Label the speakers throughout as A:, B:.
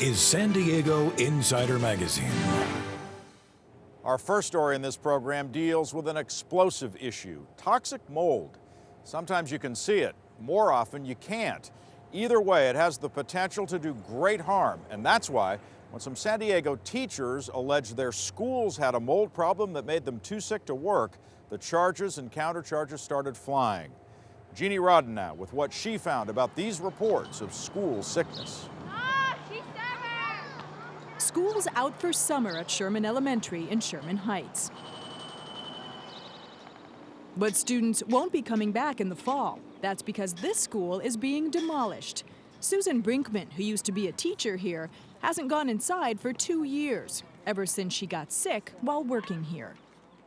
A: is San Diego Insider Magazine.
B: Our first story in this program deals with an explosive issue, toxic mold. Sometimes you can see it, more often you can't. Either way, it has the potential to do great harm, and that's why when some San Diego teachers alleged their schools had a mold problem that made them too sick to work, the charges and countercharges started flying. Jeannie Roddenau with what she found about these reports of school sickness.
C: School's out for summer at Sherman Elementary in Sherman Heights. But students won't be coming back in the fall. That's because this school is being demolished. Susan Brinkman, who used to be a teacher here, hasn't gone inside for 2 years, ever since she got sick while working here.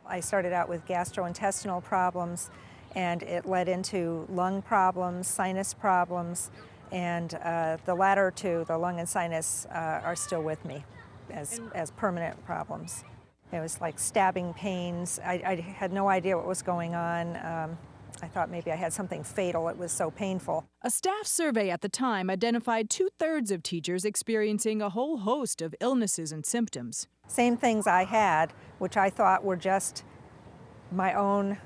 D: I started out with gastrointestinal problems, and it led into lung problems, sinus problems, and the latter two, the lung and sinus, are still with me as permanent problems. It was like stabbing pains. I had no idea what was going on. I thought maybe I had something fatal. It was so painful.
C: A staff survey at the time identified 2/3 of teachers experiencing a whole host of illnesses and symptoms.
D: Same things I had, which I thought were just my own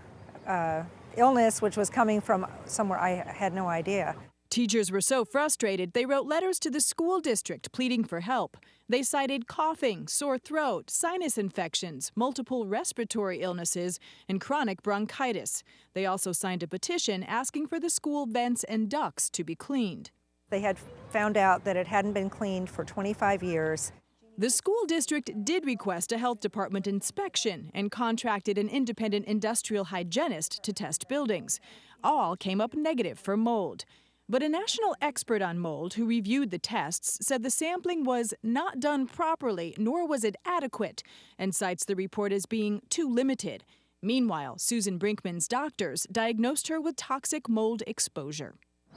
D: illness, which was coming from somewhere I had no idea.
C: Teachers were so frustrated, they wrote letters to the school district pleading for help. They cited coughing, sore throat, sinus infections, multiple respiratory illnesses, and chronic bronchitis. They also signed a petition asking for the school vents and ducts to be cleaned.
D: They had found out that it hadn't been cleaned for 25 years.
C: The school district did request a health department inspection and contracted an independent industrial hygienist to test buildings. All came up negative for mold. But a national expert on mold who reviewed the tests said the sampling was not done properly, nor was it adequate, and cites the report as being too limited. Meanwhile, Susan Brinkman's doctors diagnosed her with toxic mold exposure.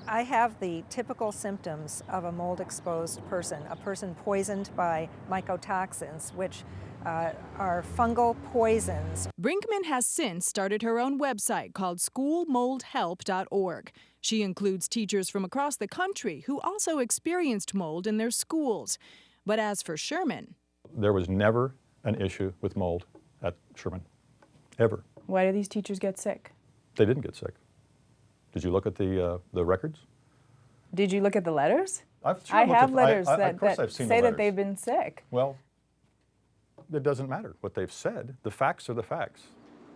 D: I have the typical symptoms of a mold-exposed person, a person poisoned by mycotoxins, which are fungal poisons.
C: Brinkman has since started her own website called schoolmoldhelp.org. She includes teachers from across the country who also experienced mold in their schools. But as for Sherman,
E: there was never an issue with mold at Sherman, ever.
F: Why do these teachers get sick?
E: They didn't get sick. Did you look at the records?
F: Did you look at the letters?
E: I
F: have letters
E: that
F: say that they've been sick.
E: Well, it doesn't matter what they've said. The facts are the facts.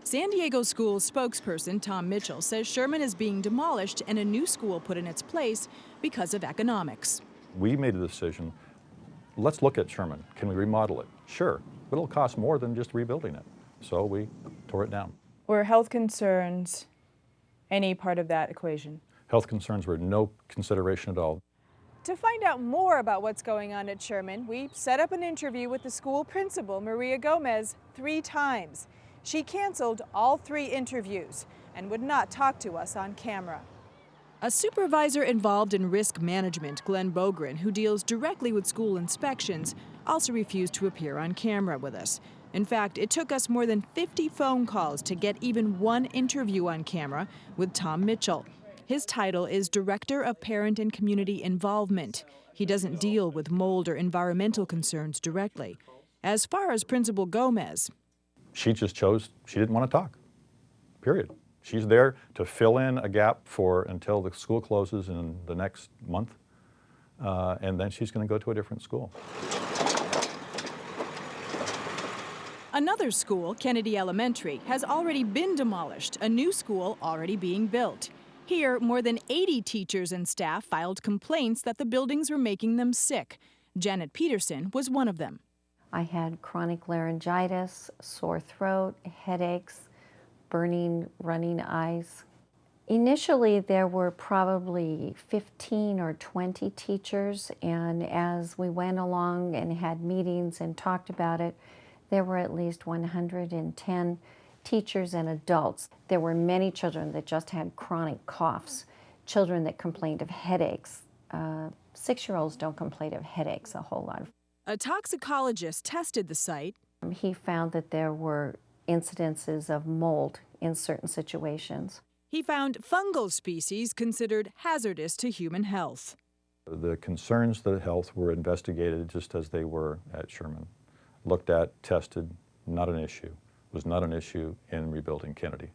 C: San Diego Schools spokesperson Tom Mitchell says Sherman is being demolished and a new school put in its place because of economics.
E: We made a decision, let's look at Sherman. Can we remodel it? Sure, but it'll cost more than just rebuilding it. So we tore it down.
F: Were health concerns any part of that equation?
E: Health concerns were no consideration at all.
F: To find out more about what's going on at Sherman, we set up an interview with the school principal, Maria Gomez, 3 times. She canceled all 3 interviews and would not talk to us on camera.
C: A supervisor involved in risk management, Glenn Bogren, who deals directly with school inspections, also refused to appear on camera with us. In fact, it took us more than 50 phone calls to get even one interview on camera with Tom Mitchell. His title is Director of Parent and Community Involvement. He doesn't deal with mold or environmental concerns directly. As far as Principal Gomez,
E: She just chose, she didn't want to talk, period. She's there to fill in a gap until the school closes in the next month, and then she's going to go to a different school.
C: Another school, Kennedy Elementary, has already been demolished, a new school already being built. Here, more than 80 teachers and staff filed complaints that the buildings were making them sick. Janet Peterson was one of them.
G: I had chronic laryngitis, sore throat, headaches, burning, running eyes. Initially, there were probably 15 or 20 teachers, and as we went along and had meetings and talked about it, there were at least 110 teachers and adults. There were many children that just had chronic coughs, children that complained of headaches. 6-year-olds don't complain of headaches a whole lot.
C: A toxicologist tested the site.
G: He found that there were incidences of mold in certain situations.
C: He found fungal species considered hazardous to human health.
E: The concerns to health were investigated just as they were at Sherman. Looked at, tested, not an issue. Was not an issue in rebuilding Kennedy.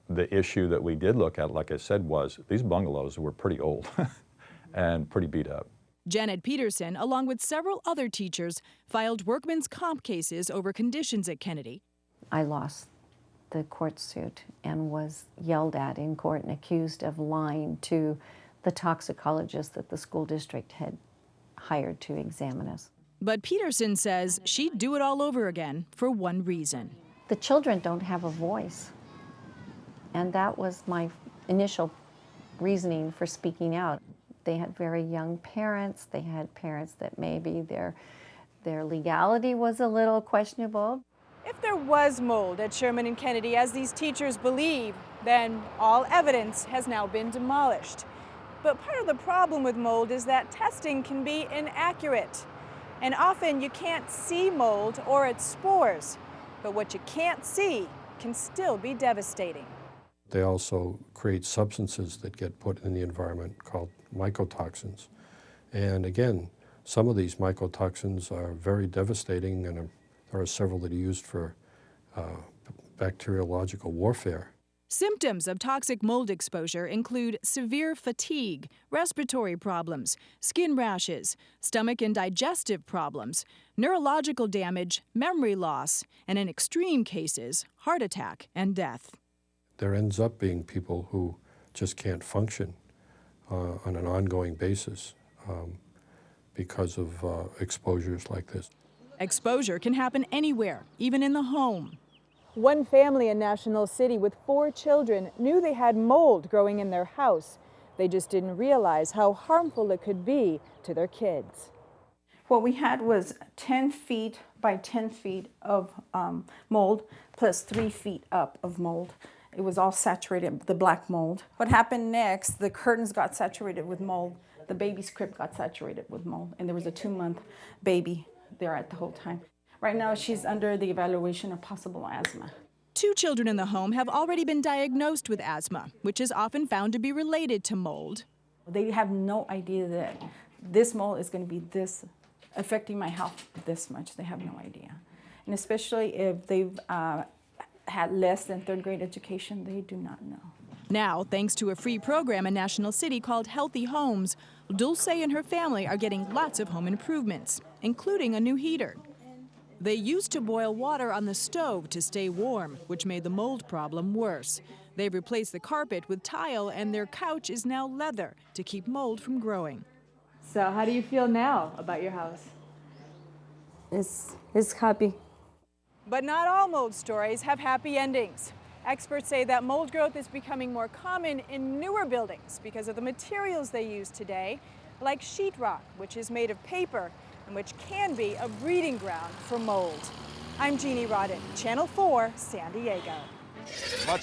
E: The issue that we did look at, like I said, was these bungalows were pretty old and pretty beat up.
C: Janet Peterson, along with several other teachers, filed workman's comp cases over conditions at Kennedy.
G: I lost the court suit and was yelled at in court and accused of lying to the toxicologist that the school district had hired to examine us.
C: But Peterson says she'd do it all over again for one reason.
G: The children don't have a voice. And that was my initial reasoning for speaking out. They had very young parents. They had parents that maybe their legality was a little questionable.
F: If there was mold at Sherman and Kennedy, as these teachers believe, then all evidence has now been demolished. But part of the problem with mold is that testing can be inaccurate. And often you can't see mold or its spores. But what you can't see can still be devastating.
H: They also create substances that get put in the environment called mycotoxins. And again, some of these mycotoxins are very devastating, and there are several that are used for bacteriological warfare.
C: Symptoms of toxic mold exposure include severe fatigue, respiratory problems, skin rashes, stomach and digestive problems, neurological damage, memory loss, and in extreme cases, heart attack and death.
H: There ends up being people who just can't function on an ongoing basis because of exposures like this.
C: Exposure can happen anywhere, even in the home.
F: One family in National City with 4 children knew they had mold growing in their house. They just didn't realize how harmful it could be to their kids.
I: What we had was 10 feet by 10 feet of mold, plus 3 feet up of mold. It was all saturated, the black mold. What happened next, the curtains got saturated with mold. The baby's crib got saturated with mold, and there was a 2-month baby there at the whole time. Right now, she's under the evaluation of possible asthma.
C: 2 children in the home have already been diagnosed with asthma, which is often found to be related to mold.
I: They have no idea that this mold is going to be this, affecting my health this much. They have no idea. And especially if they've had less than 3rd grade education, they do not know.
C: Now, thanks to a free program in National City called Healthy Homes, Dulce and her family are getting lots of home improvements, including a new heater. They used to boil water on the stove to stay warm, which made the mold problem worse. They've replaced the carpet with tile, and their couch is now leather to keep mold from growing.
F: So how do you feel now about your house?
I: It's happy.
F: But not all mold stories have happy endings. Experts say that mold growth is becoming more common in newer buildings because of the materials they use today, like sheetrock, which is made of paper and which can be a breeding ground for mold. I'm Jeannie Rodden, Channel 4, San Diego.
B: Much